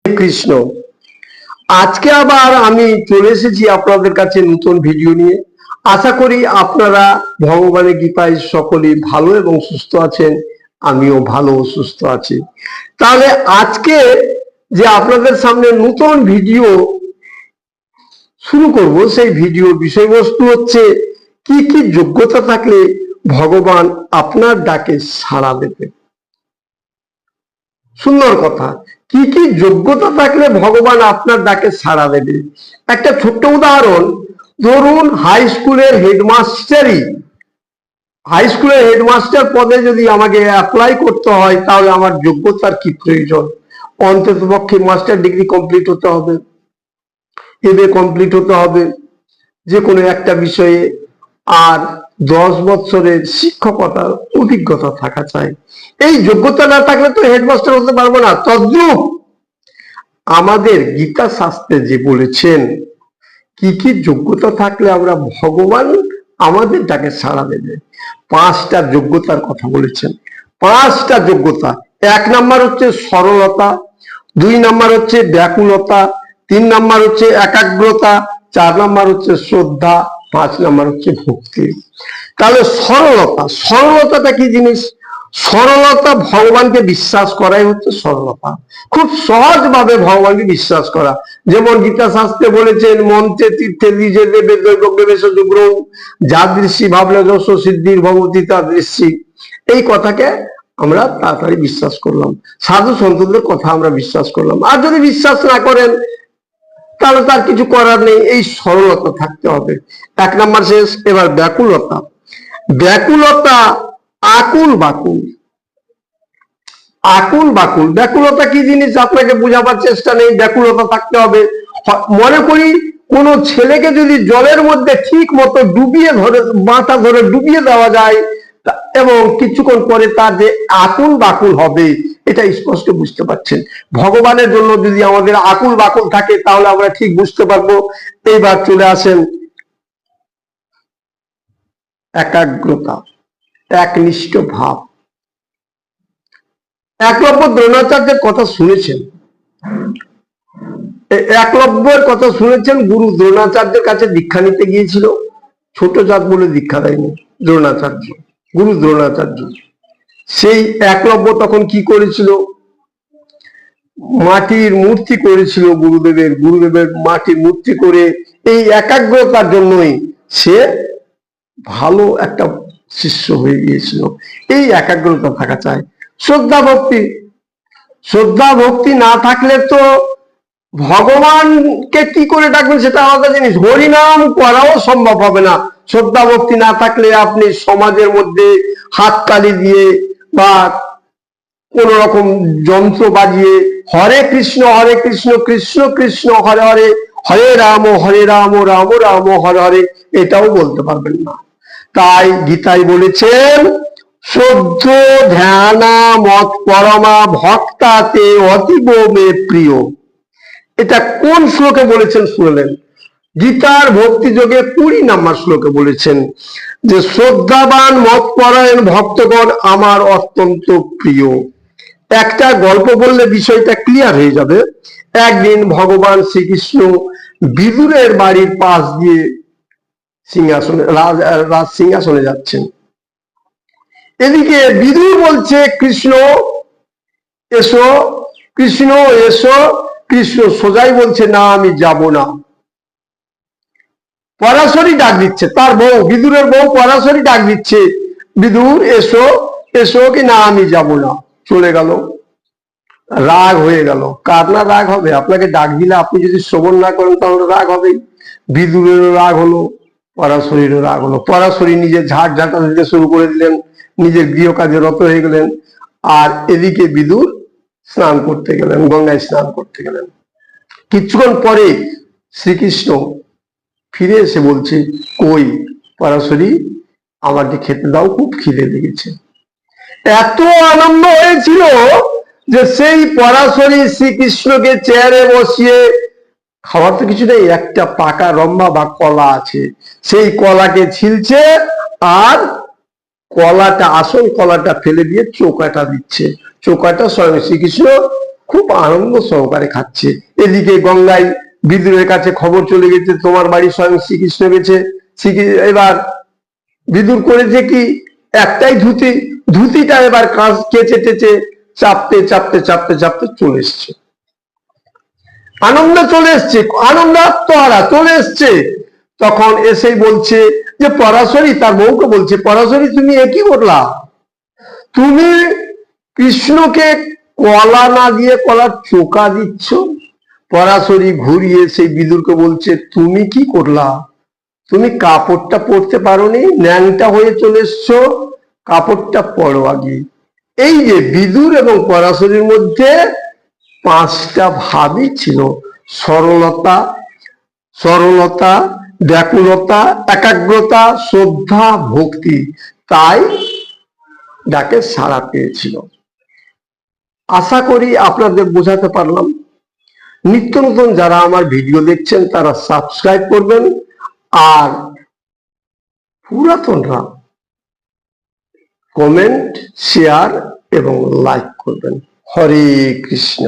কৃষ্ণ। আজকে আবার আমি চলে এসেছি আপনাদের কাছে নতুন ভিডিও নিয়ে। আশা করি আপনারা ভগবানের কৃপায় সকলেই ভালো এবং সুস্থ আছেন, আমিও ভালো ও সুস্থ আছি। তাহলে আজকে যে আপনাদের সামনে নতুন ভিডিও শুরু করব, সেই ভিডিও বিষয়বস্তু হচ্ছে কি কি যোগ্যতা থাকলে ভগবান আপনার ডাকে সাড়া দেবে। সুন্দর কথা, কি কি যোগ্যতা থাকলে ভগবান আপনার ডাকে সাড়া দেবে। একটা ছোট্ট উদাহরণ, ধরুন হাই স্কুলের হেডমাস্টার পদে যদি আমাকে অ্যাপ্লাই করতে হয়, তাহলে আমার যোগ্যতার কি প্রয়োজন? অন্ততপক্ষে মাস্টার ডিগ্রি কমপ্লিট হতে হবে, এমএ কমপ্লিট হতে হবে যে কোনো একটা বিষয়ে, আর 10 বছরের শিক্ষকতার অভিজ্ঞতা থাকা চাই। এই যোগ্যতা না থাকলে তো হেডমাস্টার হতে পারবো না। তদ্রূপ আমাদের গীতা শাস্ত্রে যে বলেছেন কি কি যোগ্যতা থাকলে আমরা ভগবান আমাদের ডাকে সাড়া দেবে, 5টা যোগ্যতার কথা বলেছেন। 5টা যোগ্যতা। 1 নাম্বার হচ্ছে সরলতা, 2 নাম্বার হচ্ছে ব্যাকুলতা, 3 নাম্বার হচ্ছে একাগ্রতা, 4 নাম্বার হচ্ছে শ্রদ্ধা, 5 নাম্বার হচ্ছে ভক্তি। তাহলে সরলতাটা কি জিনিস? সরলতা, ভগবানকে বিশ্বাস করাই হচ্ছে সরলতা। খুব সহজ ভাবে ভগবানকে বিশ্বাস করা। যেমন গীতা শাস্ত্রে বলেছেন, মন্ত্রে তীর্থে দ্বিজে দেবে যাদৃশি ভাবলে যশ সিদ্ধির ভবতি তাদৃশি। এই কথাকে আমরা তাড়াতাড়ি বিশ্বাস করলাম, সাধু সন্তদের কথা আমরা বিশ্বাস করলাম। আর যদি বিশ্বাস না করেন তাহলে তার কিছু করার নেই। এই সরলতা থাকতে হবে। 1 নাম্বার শেষ। এবার ব্যাকুলতা। আকুল বাকুল। ব্যাকুলতা কি জিনিস আপনাকে বোঝাবার চেষ্টা নেই। ব্যাকুলতা থাকতে হবে। মনে করি কোন ছেলেকে যদি জলের মধ্যে ঠিক মতো মাথা ধরে ডুবিয়ে দেওয়া যায় এবং কিছুক্ষণ পরে তার যে আকুল বাকুল হবে, এটা স্পষ্ট বুঝতে পারছেন। ভগবানের জন্য যদি আমাদের আকুল বাকুল থাকে তাহলে আমরা ঠিক বুঝতে পারবো। এইবার চলে আসেন একাগ্রতা, একনিষ্ঠ ভাব। একলব্য দ্রোণাচার্যের কথা শুনেছেন। একলব্যের কথা শুনেছেন। গুরু দ্রোণাচার্যের কাছে দীক্ষা নিতে গিয়েছিল। ছোট জাত বলে দীক্ষা দেয়নি দ্রোণাচার্য, গুরু দ্রোণাচার্য। সেই একলব্য তখন কি করেছিল? মাটির মূর্তি করেছিল গুরুদেবের মাটির মূর্তি করে। এই একাগ্রতার জন্যই সে ভালো একটা শিষ্য হয়ে গিয়েছিল। এই একাগ্রতা থাকা চাই। শ্রদ্ধা ভক্তি না থাকলে তো ভগবানকে কি করে ডাকবেন সেটা আলাদা জিনিস। হরিনাম করাও সম্ভব হবে না শ্রদ্ধা ভক্তি না থাকলে। আপনি সমাজের মধ্যে হাততালি দিয়ে বা কোন রকম যন্ত্র বাজিয়ে হরে কৃষ্ণ কৃষ্ণ কৃষ্ণ হরে হরে, হরে রাম রাম রাম হরে হরে, এটাও বলতে পারবেন না। তাই গীতায় বলেছেন, শ্রদ্ধ ধ্যানা মত পরমা ভক্তাতে অতীব মে প্রিয়। এটা কোন শ্লোকে বলেছেন শুনলেন? গীতার ভক্তি যোগে 20 নাম্বার শ্লোকে বলেছেন যে শ্রদ্ধাবান মত পরায়ণ ভক্তগণ আমার অত্যন্ত প্রিয়। একটা গল্প বললে বিষয়টা ক্লিয়ার হয়ে যাবে। একদিন ভগবান শ্রীকৃষ্ণ বিদুরের বাড়ির পাশ দিয়ে সিংহাসনে যাচ্ছেন। এদিকে বিদুর বলছে কৃষ্ণ এসো, কৃষ্ণ এসো। কৃষ্ণ সোজাই বলছে না, আমি যাব না। পরাশরী ডাক দিচ্ছে, তার বউ বিদুরের বউ পরাশরী ডাক দিচ্ছে, বিদুর এসো এসো, কি না আমি যাব না। চলে গেল। রাগ হয়ে গেল। কার না রাগ হবে? আপনাকে ডাক দিলে আপনি যদি শ্রবণ না করেন তাহলে রাগ হবেই। বিদুরেরও রাগ হলো, পরাশরীরও রাগ হলো। পরাশরী নিজের ঝাড় ঝাঁটা দিতে শুরু করে দিলেন, নিজের গৃহ কাজে রত হয়ে গেলেন। আর এদিকে বিদুর স্নান করতে গেলেন, গঙ্গায় স্নান করতে গেলেন। কিছুক্ষণ পরে শ্রীকৃষ্ণ ফিরে এসে বলছে, কই পরাশরী, আমাকে খেতে দাও, খুব খিদে লেগেছে। এত আনন্দ হয়েছিল যে সেই পরাশরী শ্রীকৃষ্ণকে চেয়ারে বসিয়ে, খাওয়ার তো কিছু নেই, একটা পাকা রম্বা বা কলা আছে, সেই কলাকে ছিলছে আর আসল কলাটা ফেলে দিয়ে চৌকাটা দিচ্ছে। চৌকাটা স্বয়ং শ্রীকৃষ্ণ খুব আনন্দ সহকারে খাচ্ছে। এদিকে গঙ্গায় বিদুরের কাছে খবর চলে গেছে তোমার বাড়ি স্বয়ং শ্রীকৃষ্ণ গেছে। এবার বিদুর করেছে কি, একটাই ধুতি, ধুতিটা এবার কাজ কেচে টেচে চাপতে চাপতে চাপতে চাপতে চলে এসছে। আনন্দ চলে এসছে, আনন্দ আত্মহারা চলে এসছে। তখন এসেই বলছে যে পরাশরী, তার বউকে বলছে, পরাশরী তুমি একই করলা, তুমি কৃষ্ণকে কলা না দিয়ে কলার চোকা দিচ্ছ। পরাশরী ঘুরিয়ে সেই বিদুরকে বলছে, তুমি কি করলা, তুমি কাপড়টা পরতে পারোনি, ন্যাংটা হয়ে চলে এসছো, কাপড়টা পরো আগে। এই যে বিদুর এবং পরাশরীর মধ্যে পাঁচটা ভাবই ছিল: সরলতা, সরলতা, ব্যাকুলতা, একাগ্রতা, শ্রদ্ধা, ভক্তি। তাই ডাকে সাড়া পেয়েছিল। আশা করি আপনাদের বোঝাতে পারলাম। নিত্য নতুন যারা আমার ভিডিও দেখছেন তারা সাবস্ক্রাইব করবেন, আর পুরাতনরা কমেন্ট, শেয়ার এবং লাইক করবেন। হরে কৃষ্ণ।